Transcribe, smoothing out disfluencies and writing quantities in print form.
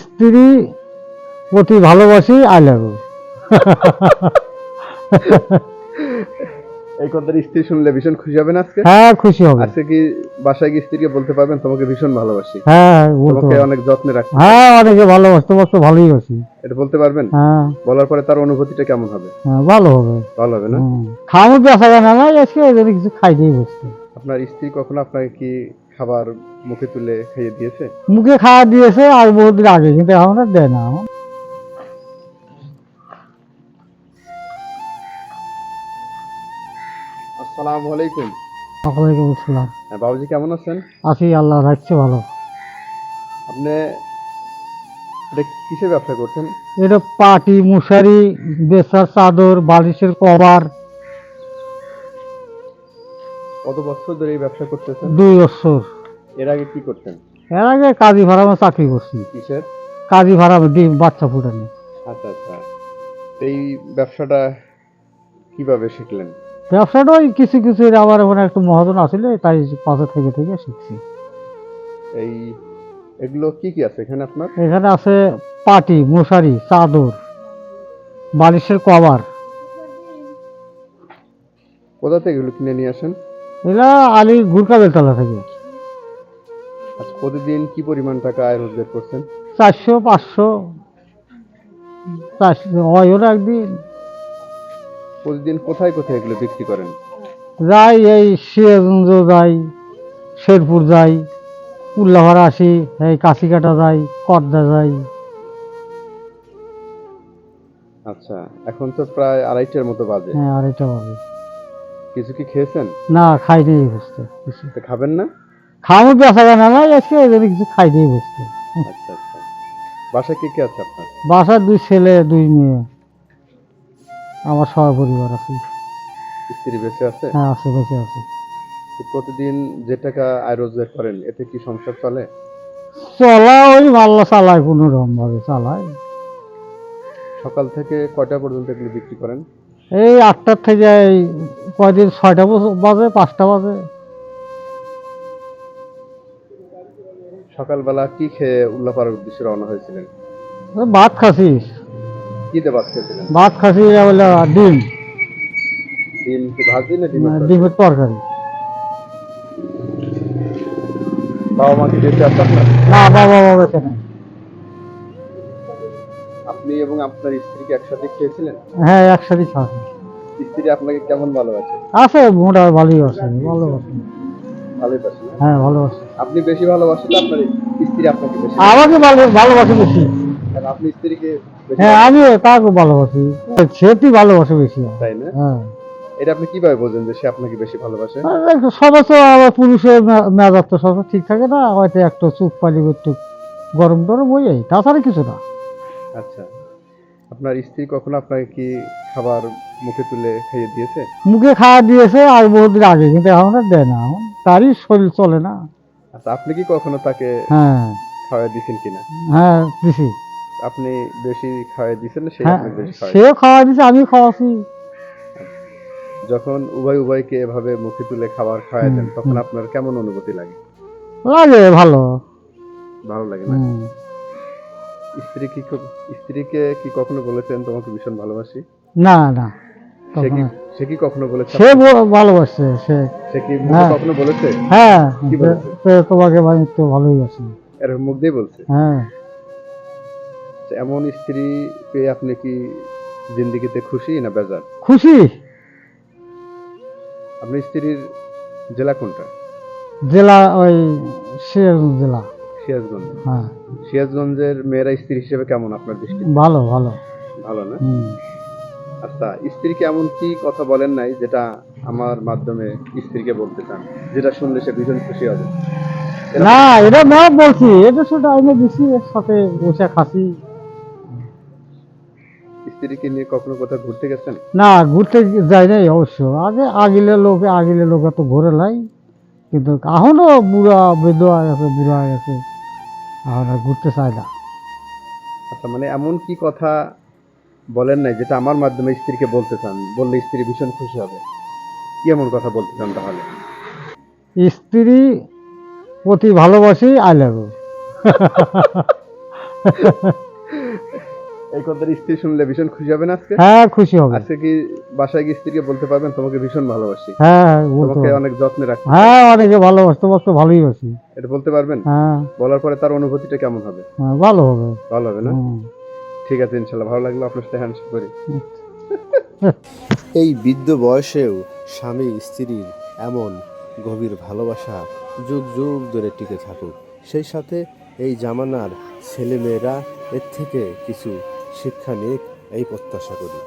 স্ত্রী প্রতি ভালোবাসি, আই লাভ ইউ। এই কথাটা স্ত্রী শুনলে ভীষণ খুশি হবে না আজকে? হ্যাঁ, খুশি হবে। আজকে কি বাসায় গিয়ে স্ত্রীকে বলতে পারবেন তোমাকে ভীষণ ভালোবাসি, হ্যাঁ, বলতে তোমাকে পারবো। অনেক যত্নে রাখি? হ্যাঁ, অনেকে ভালোবাসতে বাসতে ভালোই বাসি। এটা বলতে পারবেন? হ্যাঁ, বলার পরে তার অনুভূতিটা কেমন হবে? হ্যাঁ, ভালো হবে। ভালো হবে না? খাওয়ানো বেসা কেনা না, এসে এদের কিছু খাইতেই বসতে। আপনার স্ত্রী কখনো আপনাকে কি খাবার মুখে তুলে খাইয়ে দিয়েছে? মুখে খাওয়া দিয়েছে আর বহুদিন আগে, কিন্তু এখন আর দেয় না। আসসালামু আলাইকুম। ওয়ালাইকুম আসসালাম। হ্যাঁ, বাবুজি কেমন আছেন? আছি, আল্লাহ রাখছে ভালো। আপনি এটা কিসের ব্যবসা করছেন? এটা পাটি, মশারি, বেসার চাদর, বালিশের কভার। কত বছর ধরে এই ব্যবসা করতেছেন? 2 বছর। এর আগে কি করতেন? এর আগে কাজী ফার্মে চাকরি করছি। কিসের? কাজী ফার্মে ডিম বাচ্চা ফুটানি। আচ্ছা আচ্ছা। এই ব্যবসাটা কিভাবে শিখলেন? ব্যবসাটা ওই কিছু কিছু আমার ওখানে একটু মহাজন আসলে তাই পাশে থেকে থেকে শিখছি। এই এগুলো কি কি আছে এখানে আপনার? এখানে আছে পাটি, মশারি, চাদর, বালিশের কভার। কোথা থেকে এগুলো কিনে নিয়ে আসেন? এগুলা আলী গুরকা বেলতলা থেকে। আচ্ছা, প্রতিদিন কি পরিমাণ টাকা আয় রোজগার করছেন? 400, 500, 400 হয় ওরা একদিন। প্রতিদিন কোথায় কোথায় এগুলো বিক্রি করেন? যাই এই সিরাজগঞ্জ যাই, শেরপুর যাই, উল্লাভাড়া আসি, এই কাশিকাটা যাই, কর্দা যাই। আচ্ছা, এখন তো প্রায় 2:30টার মতো বাজে। হ্যাঁ, আর এটা হবে কিছু কি খেয়েছেন? না, খাই নেই বসতে কিছু। তো খাবেন না? খাওয়ানো বেসা কেনা না, এসে এদের কিছু খাই নেই বসতে। আচ্ছা আচ্ছা। বাসায় কে কে আছে আপনার? বাসার 2 ছেলে 2 মেয়ে, আমার সহ পরিবার আছে। স্ত্রী বেঁচে আছে? হ্যাঁ, আছে, বেঁচে আছে। তো প্রতিদিন যে টাকা আয় রোজগার করেন এতে কি সংসার চলে? চলা ওই মাল্লা চালায়, কোনো রকম ভাবে চালায়। সকাল থেকে কয়টা পর্যন্ত এগুলো বিক্রি করেন? এই 8টার থেকে এই কয়দিন 6টা বাজে, 5টা বাজে। সকালবেলা কি খেয়ে উল্লাপাড়ার উদ্দেশ্যে রওনা হয়েছিলেন? ওই ভাত খাসি, কি দিয়ে ভাত খেয়েছিলেন? ভাত খাসি বলে ডিম, ডিম কি ভাজি না ডিমের তরকারি? ডিমের তরকারি। বাবা মা কি বেঁচে আছে আপনার? না, বাবা বেঁচে নেই। আপনি এবং আপনার স্ত্রীকে একসাথে খেয়েছিলেন? হ্যাঁ, একসাথে খাসি। স্ত্রী আপনাকে কেমন ভালোবাসে? আছে, মোটা ভালোই আছে, ভালোবাসে। ভালোবাসে না? হ্যাঁ, ভালোবাসে। আপনি বেশি ভালোবাসেন তো আপনার স্ত্রী আপনাকে বেশি? আমাকে ভালোবাসে বেশি। আর আপনি স্ত্রীকে বেশি হ্যাঁ, ভালোবাসেন? আমিও তাকে ভালোবাসি, সেটি ভালোবাসে বেশি। তাই না? হ্যাঁ, এটা আপনি কিভাবে বোঝেন যে সে আপনাকে বেশি ভালোবাসে? সদস্য আবার পুরুষের মেজাজ তো সব ঠিক থাকে না, হয়তো একটু চুপ পালি একটু গরম টরম হয়ে যায়, তাছাড়া কিছু না। আচ্ছা, আপনার স্ত্রী কখনো আপনাকে কি খাবার মুখে তুলে খাইয়ে দিয়েছে? মুখে খাওয়া দিয়েছে আর বহুদিন আগে, কিন্তু এখন আর দেয় না, এখন তারই শরীর চলে না। আচ্ছা, আপনি কি কখনো তাকে হ্যাঁ, খাওয়াই দিয়েছেন কিনা? হ্যাঁ, দিছি। আপনি বেশি খাওয়াই দিয়েছেন না সে হ্যাঁ, আপনাকে বেশি খাওয়াই? সেও খাওয়া দিছে, আমিও খাওয়াছি। যখন উভয় উভয়কে এভাবে মুখে তুলে খাবার খাওয়াই দেন তখন আপনার কেমন অনুভূতি লাগে? লাগে ভালো। ভালো লাগে না? হুম। স্ত্রীকে কি কখনো বলেছেন তোমাকে ভীষণ ভালোবাসি? না, না, সে কি কখনো। সে কি কখনো বলেছে? সে ভালোবাসছে, সে কি মুখে হ্যাঁ। কখনো বলেছে? হ্যাঁ, কি বলেছে? তোমাকে আমি তো ভালোই আছি। এরকম মুখ দিয়ে বলছে? হ্যাঁ, তো এমন স্ত্রী পেয়ে আপনি কি জিন্দেগিতে খুশি না বেজার? খুশি। আপনার স্ত্রীর জেলা কোনটা? জেলা ওই সিরাজগঞ্জ জেলা। সিরাজগঞ্জ। হ্যাঁ, সিরাজগঞ্জের মেয়েরা স্ত্রী হিসেবে কেমন আপনার দৃষ্টি? ভালো ভালো। ভালো না? হুম। আচ্ছা, স্ত্রীকে এমন কি কথা বলেন নাই যেটা আমার মাধ্যমে স্ত্রীকে বলতে চান, যেটা শুনলে সে ভীষণ খুশি হবে? না, এটা না বলছি, এটা শুধু আমি দিছি, এর সাথে বসে খাসি। স্ত্রীকে নিয়ে কখনো কোথাও ঘুরতে গেছেন? না, ঘুরতে যাই নাই অবশ্য, আগিলে লোকে তো ঘুরে লাই, কিন্তু এখনো বুড়া বেদোয়া গেছে, বুড়া গেছে, এখন আর ঘুরতে চাই না। আচ্ছা, মানে এমন কি কথা বলেন নাই যেটা আমার মাধ্যমে স্ত্রীকে বলতে চান, বললে স্ত্রী ভীষণ খুশি হবে? কি এমন কথা বলতে চান তাহলে? স্ত্রী প্রতি ভালোবাসি, আই লাভ ইউ। এই কথার স্ত্রী শুনলে ভীষণ খুশি হবে না আজকে? হ্যাঁ, খুশি হবে। আজকে কি বাসায় গিয়ে স্ত্রীকে বলতে পারবেন তোমাকে ভীষণ ভালোবাসি, হ্যাঁ, বলতে তোমাকে পারবো। অনেক যত্নে রাখতে চাই? হ্যাঁ, অনেকে ভালোবাসে, তোমাকে তো ভালোই বাসি। এটা বলতে পারবেন? হ্যাঁ, বলার পরে তার অনুভূতিটা কেমন হবে? হ্যাঁ, ভালো হবে। ভালো হবে না? হুম। ঠিক আছে, ইনশাল্লাহ ভালো লাগলো আপনার সাথে হ্যান্ডশেক করে। এই বৃদ্ধ বয়সেও স্বামী স্ত্রীর এমন গভীর ভালোবাসা যুগ যুগ ধরে টিকে থাকুক, সেই সাথে এই জামানার ছেলেমেয়েরা এর থেকে কিছু শিক্ষা নিক, এই প্রত্যাশা করি।